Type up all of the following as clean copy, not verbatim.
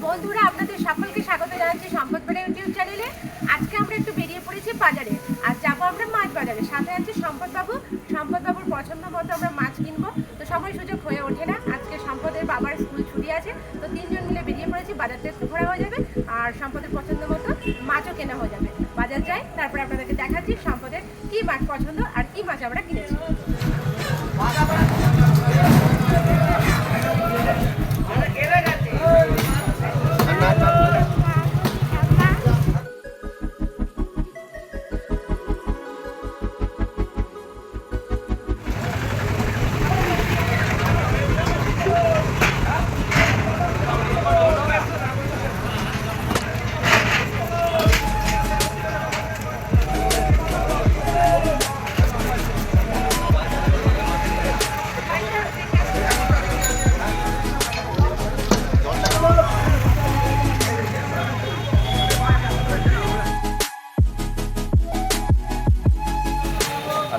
বন্ধুরা আপনাদের সকলকে স্বাগত জানাচ্ছি সম্পদ বাড়ি ইউটিউব চ্যানেলে। আজকে আমরা একটু বেরিয়ে পড়েছি বাজারে, আর যাবো আমরা মাছ বাজারে। সাথে আছে সম্পদবাবুর পছন্দ মতো আমরা মাছ কিনবো। তো সময় সুযোগ হয়ে ওঠে না, আজকে সম্পদের বাবার স্কুল ছুটি আছে, তো তিনজন মিলে বেরিয়ে পড়েছি। বাজারটা একটু ঘোরা হয়ে যাবে আর সম্পদের পছন্দ মতো মাছও কেনা হয়ে যাবে। বাজার যাই, তারপরে আপনাদেরকে দেখাচ্ছি সম্পদের কী মাছ পছন্দ আর কী মাছ আমরা কিনেছি।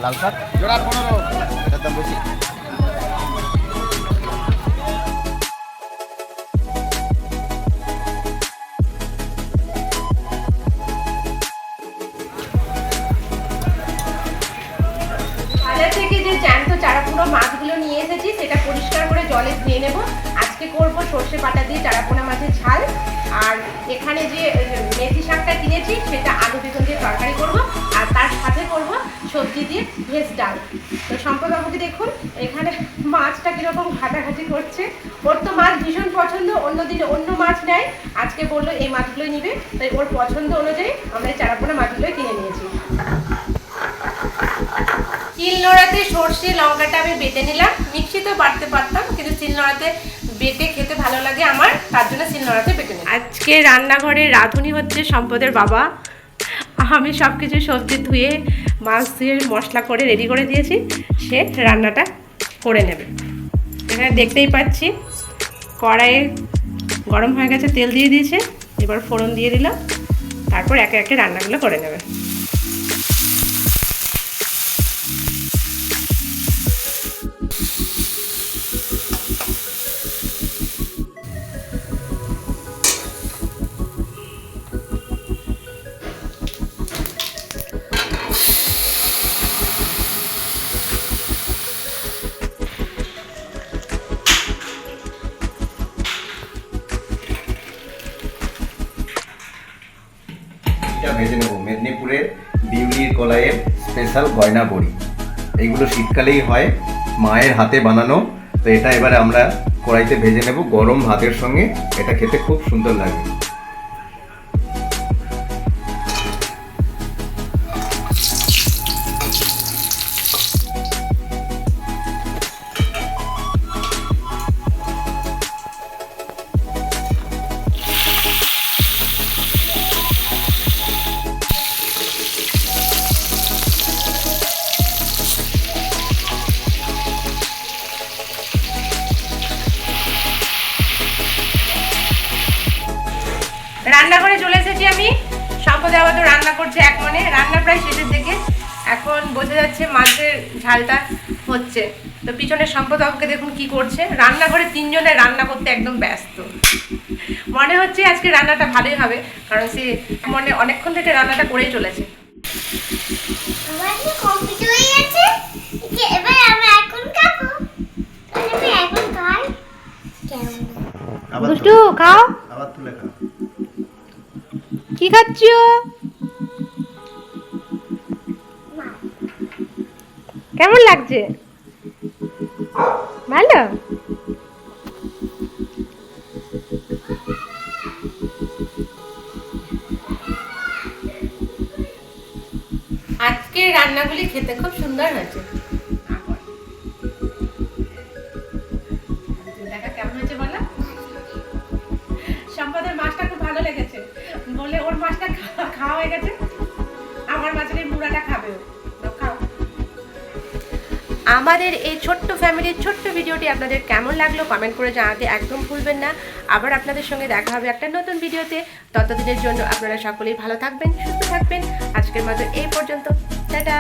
লাল শাক জোড়া 15, এটার দাম বেশি। বাজার থেকে যে জ্যান্ত চারাপোনা মাছগুলো নিয়ে এসেছি সেটা পরিষ্কার করে জলে ধুয়ে নেব। আজকে করব সর্ষে বাটা দিয়ে চারাপোনা মাছের ঝাল, আর এখানে যে মেথি শাকটা কিনেছি সেটা আলু বেগুন দিয়ে তরকারি করব, আর তার সাথে করব সবজি দিয়ে ভেজ ডাল। তো সম্পদবাবুকে দেখুন এখানে মাছটা কীরকম ঘাটাঘাটি করছে। ওর তো মাছ ভীষণ পছন্দ, অন্যদিন অন্য মাছ নেয়, আজকে বললো এই মাছগুলোই নিবে, তাই ওর পছন্দ অনুযায়ী আমরা এই চারাপোনা মাছগুলোই কিনে নিয়েছি। শিলনোড়াতে সর্ষে লঙ্কাটা আমি বেটে নিলাম। মিক্সিতেও বাটতে পারতাম, কিন্তু শিলনোড়াতে বেটে খেতে ভালো লাগে আমার, তার জন্য শিলনোড়াতে বেটে নিলাম। আজকে রান্নাঘরে রাঁধুনি হচ্ছে সম্পদের বাবা। আমি সব কিছু সবজি ধুয়ে মাছ ধুয়ে মশলা করে রেডি করে দিয়েছি, সে রান্নাটা করে নেবে। এখানে দেখতেই পাচ্ছি কড়াইয়ে গরম হয়ে গেছে, তেল দিয়ে দিয়েছে, এবার ফোড়ন দিয়ে দিলাম, তারপর একে একে রান্নাগুলো করে নেবে। ভেজে নেব মেদিনীপুরের বিউলির কলাইয়ের স্পেশাল গয়না বড়ি। এইগুলো শীতকালেই হয়, মায়ের হাতে বানানো। তো এটা এবারে আমরা কড়াইতে ভেজে নেব গরম ভাতের সঙ্গে, এটা খেতে খুব সুন্দর লাগে। রান্নাঘরে চলে এসেছি আমি। সম্পদে আবার তো রান্না করছে এক মনে, রান্না প্রায় শেষের দিকে। এখন বোঝা যাচ্ছে মাছের ঝালটা হচ্ছে। তো পিছনে সম্পদবাবুকে দেখুন কি করছে, রান্নাঘরে তিনজনে রান্না করতে একদম ব্যস্ত। মনে হচ্ছে আজকে রান্নাটা ভালোই হবে, কারণ সে মনে অনেকক্ষণ থেকে রান্নাটা করেই চলেছে। দুষ্টু খাও, আবার তুলে খাও। কি খাচ্ছ? কেমন লাগছে? ভালো। আজকে রান্নাগুলি খেতে খুব সুন্দর হয়েছে। দেখা কেমন হয়েছে বলো? সম্পদের মাছটা খুব ভালো লেগেছে বলে ওর মাছটা খাওয়া হয়ে গেছে, আমার মাছের এই মুড়াটা খাবে ও। আমাদের এই ছোট্ট ফ্যামিলির ছোট্ট ভিডিওটি আপনাদের কেমন লাগলো কমেন্ট করে জানাতে একদম ভুলবেন না। আবার আপনাদের সঙ্গে দেখা হবে একটা নতুন ভিডিওতে। ততদিনের জন্য আপনারা সকলেই ভালো থাকবেন, সুস্থ থাকবেন। আজকের মতো এই পর্যন্ত, টাটা।